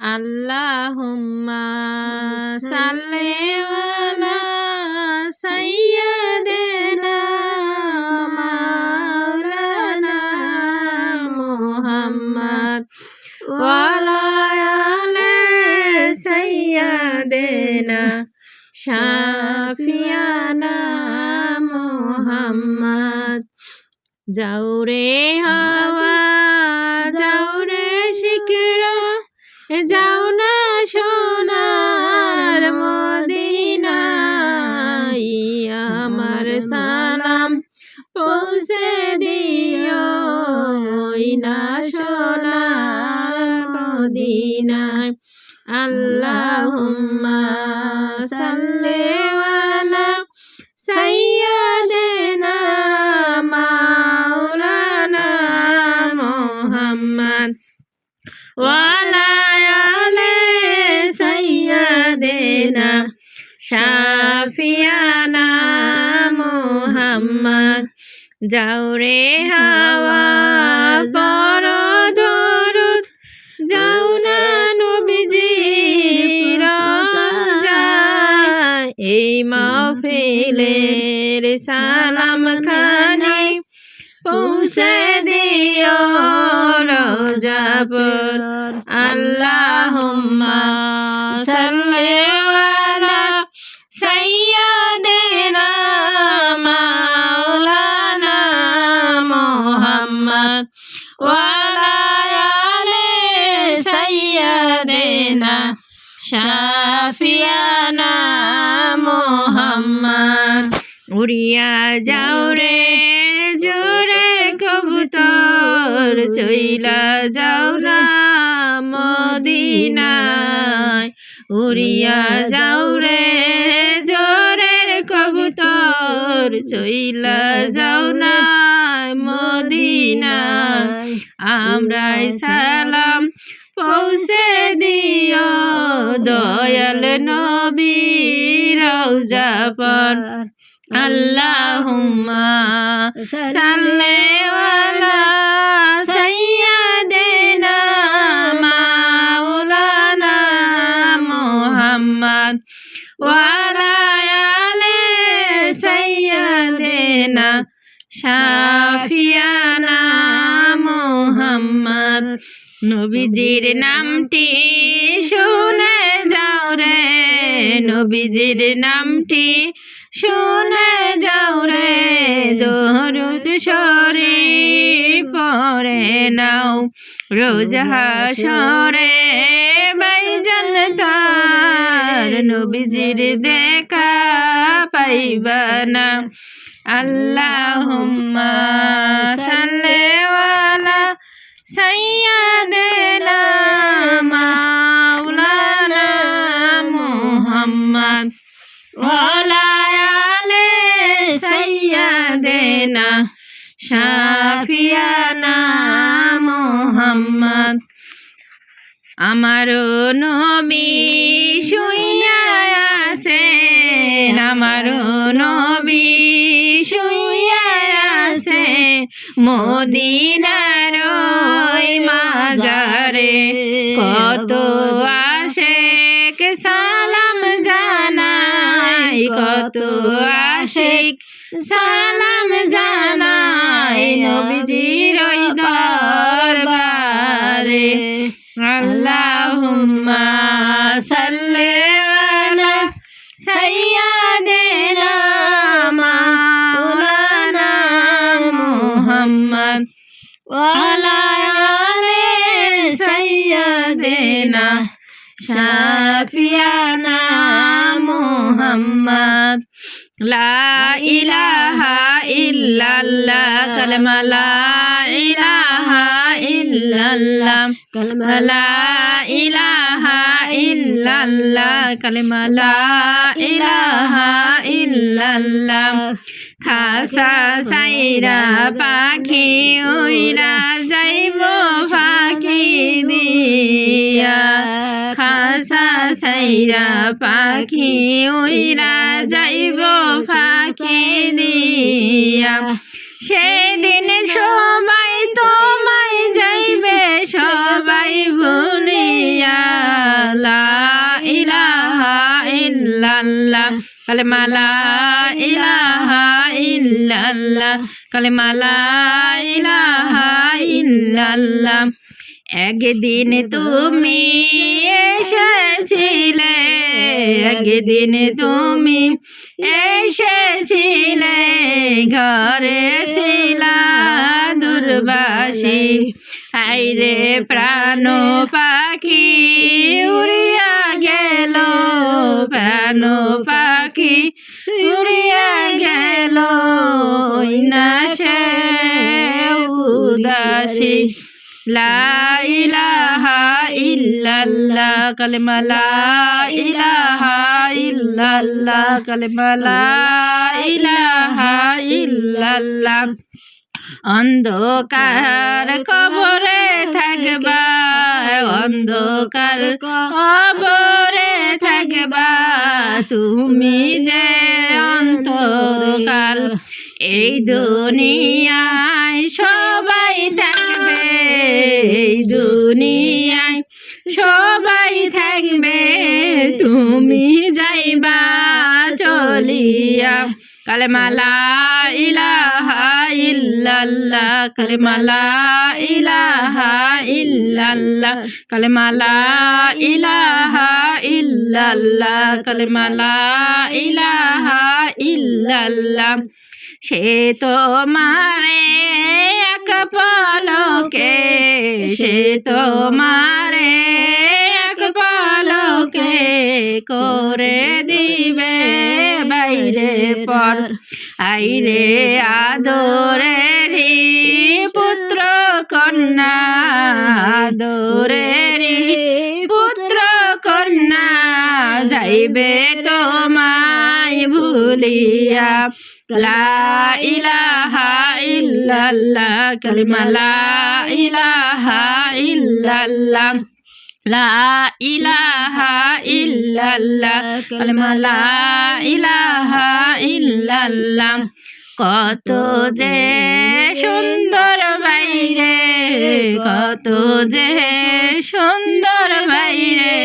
আল্লাহুম্মা সাল্লি আলা সাইয়্যিদিনা মাওলানা মুহাম্মদ ওয়া আলা আলি সাইয়্যিদিনা শাফিয়ানা মুহাম্মদ। যাও রে হাওয়া যাও রে শিকরা যাও না সোনার মদিনায়, আমার সালাম পৌঁছে দিও ওই না সোনার মদিনায়। আল্লাহুম্মা সাল্লি আলা সাইয়্যিদিনা মাওলানা মুহাম্মদ ওয়া আলা আলি সাইয়্যিদিনা শাফিয়ানা মুহাম্মদ। যাও রে হাওয়া পড়ো দরুদ যাও না নবীজির রওজায়, এই মাহফিলের সালাম খানি পৌঁছে দিও রওজা পর। আল্লাহুম্মা সাল্লি আলা সাইয়্যিদিনা মাওলানা মুহাম্মদ ওয়া আলা আলি সাইয়্যিদিনা শাফিয়ানা মুহাম্মদ। উড়িয়া যাও রে জোরে কবুতর চইলা যাও না মদিনায়, উড়িয়া যাও রে জোরে কবুতর চইলা যাও না মদিনায়, আমরাই সালাম পৌঁছে দিও দয়াল নবীর রওজা পর। আল্লাহুম্মা সাল্লি আলা সাইয়্যিদিনা মাওলানা মুহাম্মদ ওয়া আলা আলি সাইয়্যিদিনা শাফিয়ানা মুহাম্মদ। নবীজির নামটি শুনে যাও রে নবীজির নামটি শুনে যাও রে, দরুদ শরীফ পড়ে নাও রোজ হাসরে বাইজান তার, নবীজির দেখা পাইবা না। আল্লাহুম্মা সাল্লি আলা সাইয়্যিদিনা মাওলানা মুহাম্মদ ওয়া আলা আলি সাইয়্যিদিনা শাফিয়ানা মুহাম্মদ। আমারও নবী শুইয়া আছেন, আমারও নবী শুইয়া আছে মদিনার ওই মাজারে, কত আশিক সালাম জানাই কত আশিক সালাম জানাই নবীজির ওই দরবারে। আল্লাহুম্মা সাল্লি আলা সাইয়্যিদিনা মাওলানা মুহাম্মদ ওয়া আলা আলি সাইয়্যিদিনা শাফিয়ানা মুহাম্মদ। লা ইলাহা ইল্লাল্লাহ কালেমা লা ইলাহা ইল্লাল্লাহ কালেমা লা ইলাহা ইল্লাল্লাহ কালেমা লা ইলাহা ইল্লাল্লাহ। খাসা সাইরা পাখি উইরা যাইব ফাঁকি দিয়া, খাসা সাইরা পাখি উইরা যাইব ফাঁকি দিয়া, সেদিন সবাই তোমায় যাইবে সবাই ভুলিয়া। কালেমা লা ইলাহা ইল্লাল্লাহ কালেমা লা ইলাহা ইল্লাল্লাহ একদিন তুমি এসেছিলে একদিন তুমি এসেছিলে ঘরে ছিলা দুর্বাসী হাইরে প্রাণ পাখি উড়িয়া গেল প্রাণ পাখি উড়িয়া গেল না সে উদাসী লা ইলাহা ইল্লাল্লাহ কালেমা লা ইলাহা ইল্লাল্লাহ কালেমা লা ইলাহা ইল্লাল্লাহ অন্ধকার কবরে থাকবা অন্ধকার কবরে থাকবা তুমি যে অন্তকাল এই দুনিয়ায় সবাই থাকবে এই দুনিয়ায় সবাই থাকবে তুমি যাইবা চলিয়া কালেমা লা ইলাহা ইল্লাল্লাহ কালেমা লা ইলাহা ইল্লাল্লাহ কালেমা লা ইলাহা ইল্লাল্লাহ কালেমা লা ইলাহা ইল্লাল্লাহ সে তোমারে এক পলকে সে তোমারে এক পলকে করে দিবে বাইরে পর আইরে আদরেরি পুত্র কন্যা আদরেরি পুত্র কন্যা যাইবে তোমায় ভুলিয়া লা ইলাহা ইল্লাল্লাহ কালেমা লা ইলাহা ইল্লাল্লাহ লা ইলাহা ইল্লাল্লাহ কালেমা লা ইলাহা ইল্লাল্লাহ কত যে সুন্দর বাইরে কত যে সুন্দর বাইরে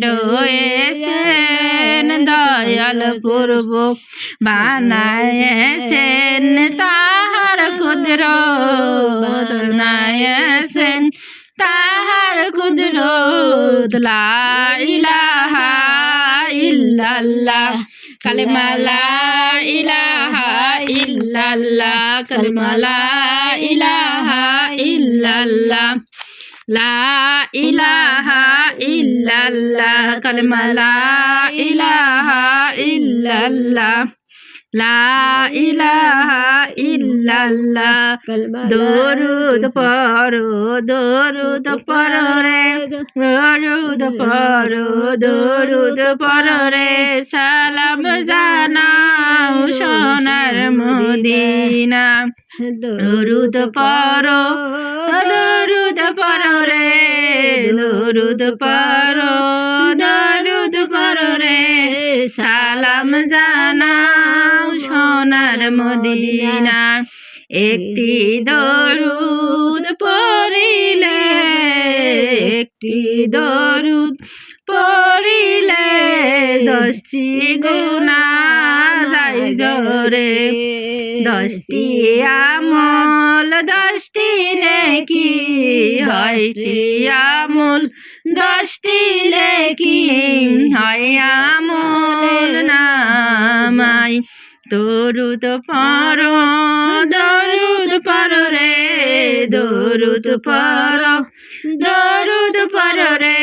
রয়েছেন দয়াল পূর্ব বানায়েছেন তাহার কুদরত বানায়েছেন তাহার কুদরত লা ইলাহা ইল্লাল্লাহ কালেমা লা ইলাহা ইল্লাল্লাহ কালেমা লা ইলাহা ইল্লাল্লাহ লা ইলাহা ইল্লাল্লাহ কালেমা লা ইলাহা ইল্লাল্লাহ লা ইলাহা ইল্লাল্লাহ দরুদ পড়ো রে দরুদ পড়ো রে সালাম জানাও সোনার মদিনা দরুদ পড়ো রে দরুদ পড়ো রে সালাম জানাও সোনার মদিনা একটি দরুদ পড়িলে একটি দরুদ পড়িলে 10টি গুনাহ যায় জোরে 10টি আমল 10টি নেকি 10টি আমল 10টি নেকি হয় আমল নামায় দরুদ পড়ো রে দরুদ পড়ো রে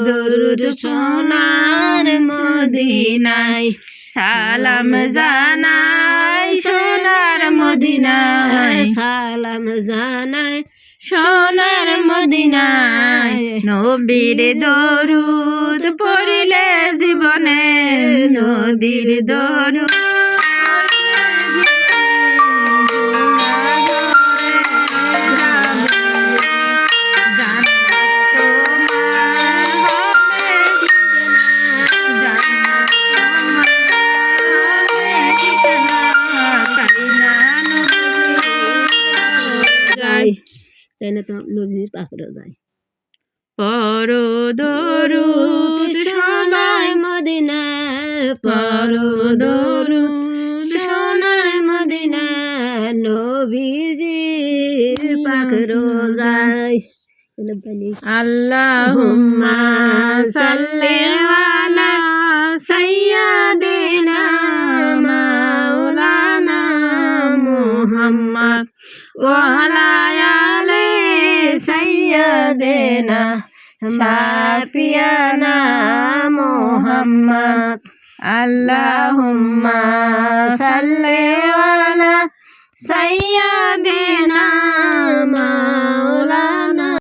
দরুদ সোনার মদিনায় সালাম জানাই সোনার মদিনায় সালাম জানাই সোনার মদিনায় নবীর দরুদ পড়িলে জীবনে নদীর দরুদ তাই না তো নদীর পাখরে যায় পড়ো দরুদ সোনার মদিনায় পড়ো দরুদ সোনার মদিনা নবীজির পাক রোজায় আল্লাহুম্মা সাল্লি আলা সাইয়্যিদিনা মাওলানা মুহাম্মদ ওয়া আলা আলি সাইয়্যিদিনা শাফিয়ানা মুহাম্মদ আল্লাহুম্মা সাল্লি আলা সাইয়্যিদিনা